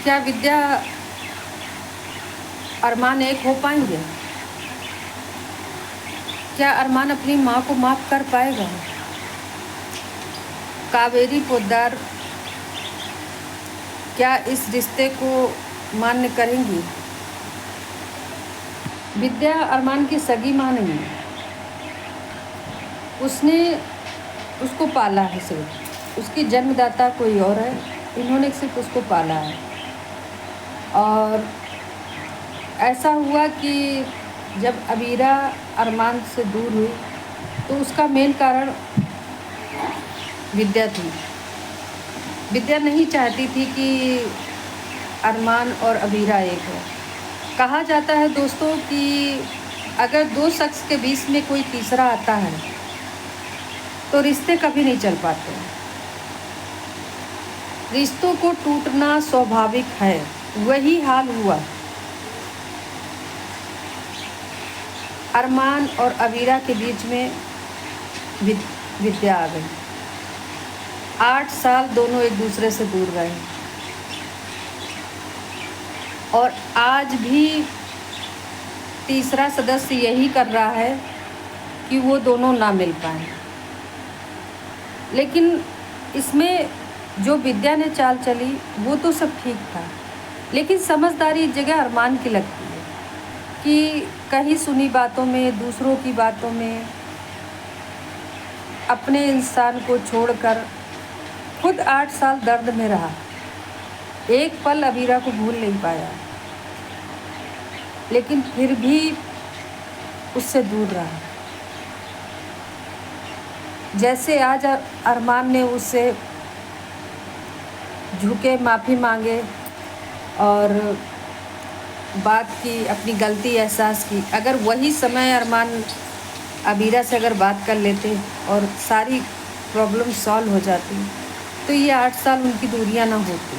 क्या विद्या अरमान एक हो पाएंगे? क्या अरमान अपनी माँ को माफ़ कर पाएगा? कावेरी पोद्दार क्या इस रिश्ते को मान्य करेंगी? विद्या अरमान की सगी माँ नहीं है, उसने उसको पाला है, सिर्फ उसकी जन्मदाता कोई और है, इन्होंने सिर्फ उसको पाला है। और ऐसा हुआ कि जब अबीरा अरमान से दूर हुई तो उसका मेन कारण विद्या थी। विद्या नहीं चाहती थी कि अरमान और अबीरा एक हो। कहा जाता है दोस्तों कि अगर दो शख्स के बीच में कोई तीसरा आता है तो रिश्ते कभी नहीं चल पाते। रिश्तों को टूटना स्वाभाविक है, वही हाल हुआ। अरमान और अबीरा के बीच में विद्या आ गई। 8 साल दोनों एक दूसरे से दूर रहे और आज भी तीसरा सदस्य यही कर रहा है कि वो दोनों ना मिल पाए। लेकिन इसमें जो विद्या ने चाल चली वो तो सब ठीक था, लेकिन समझदारी इस जगह अरमान की लगती है कि कहीं सुनी बातों में, दूसरों की बातों में अपने इंसान को छोड़कर खुद 8 साल दर्द में रहा, एक पल अबीरा को भूल नहीं पाया, लेकिन फिर भी उससे दूर रहा। जैसे आज अरमान ने उससे झुके माफ़ी मांगे और बात की, अपनी गलती एहसास की, अगर वही समय अरमान अबीरा से अगर बात कर लेते और सारी प्रॉब्लम सॉल्व हो जाती तो ये 8 साल उनकी दूरियां ना होती।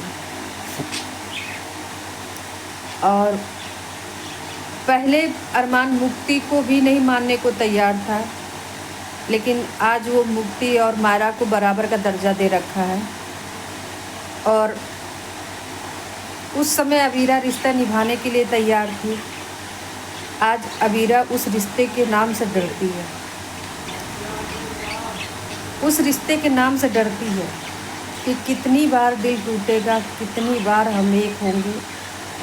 और पहले अरमान मुक्ति को भी नहीं मानने को तैयार था, लेकिन आज वो मुक्ति और मायरा को बराबर का दर्जा दे रखा है। और उस समय अबीरा रिश्ता निभाने के लिए तैयार थी, आज अबीरा उस रिश्ते के नाम से डरती है। उस रिश्ते के नाम से डरती है कि कितनी बार दिल टूटेगा, कितनी बार हम एक होंगे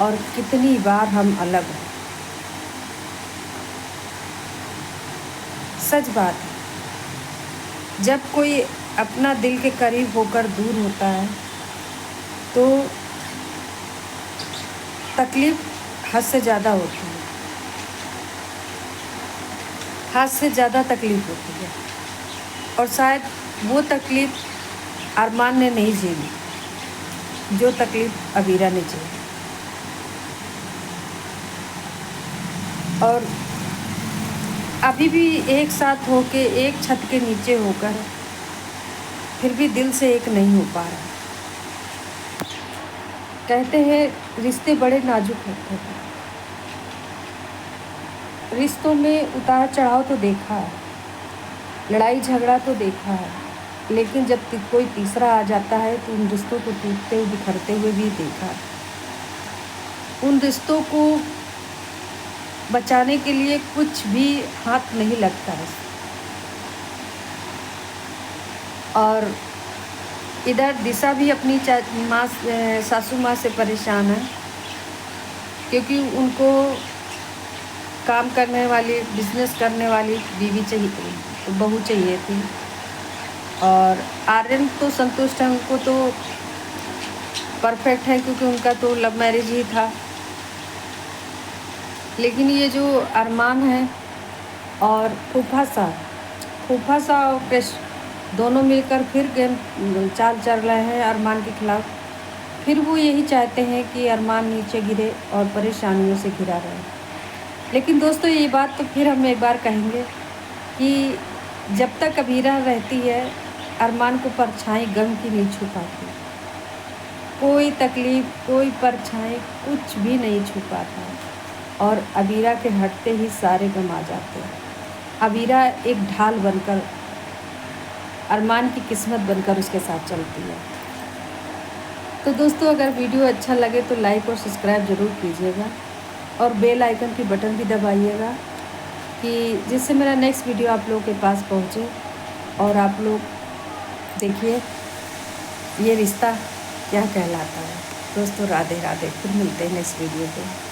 और कितनी बार हम अलग हैं। सच बात है, जब कोई अपना दिल के करीब होकर दूर होता है तो तकलीफ़ हद से ज़्यादा होती है, हद से ज़्यादा तकलीफ़ होती है। और शायद वो तकलीफ़ अरमान ने नहीं झेली जो तकलीफ़ अबीरा ने झेली। और अभी भी एक साथ होके, एक छत के नीचे होकर फिर भी दिल से एक नहीं हो पा रहा। कहते हैं रिश्ते बड़े नाजुक होते हैं। रिश्तों में उतार चढ़ाव तो देखा है, लड़ाई झगड़ा तो देखा है, लेकिन जब कोई तीसरा आ जाता है तो उन रिश्तों को टूटते हुए, बिखरते हुए भी देखा है। उन रिश्तों को बचाने के लिए कुछ भी हाथ नहीं लगता है। और इधर दिशा भी अपनी सासू माँ से परेशान है, क्योंकि उनको काम करने वाली, बिजनेस करने वाली बीवी चाहिए थी, बहू चाहिए थी। और आर्यन तो संतुष्ट है, उनको तो परफेक्ट है क्योंकि उनका तो लव मैरिज ही था। लेकिन ये जो अरमान है और फूफा सा और कृष्ण दोनों मिलकर फिर गेम चाल चल रहे हैं अरमान के खिलाफ। फिर वो यही चाहते हैं कि अरमान नीचे गिरे और परेशानियों से घिरा रहे। लेकिन दोस्तों ये बात तो फिर हम एक बार कहेंगे कि जब तक अबीरा रहती है अरमान को परछाई गम की नहीं छू पाती। कोई तकलीफ़, कोई परछाई कुछ भी नहीं छू पाता और अबीरा के हटते ही सारे गम आ जाते हैं। अबीरा एक ढाल बनकर, अरमान की किस्मत बनकर उसके साथ चलती है। तो दोस्तों अगर वीडियो अच्छा लगे तो लाइक और सब्सक्राइब ज़रूर कीजिएगा और बेल आइकन की बटन भी दबाइएगा कि जिससे मेरा नेक्स्ट वीडियो आप लोगों के पास पहुँचे और आप लोग देखिए ये रिश्ता क्या कहलाता है। दोस्तों राधे राधे, फिर मिलते हैं नेक्स्ट वीडियो पे।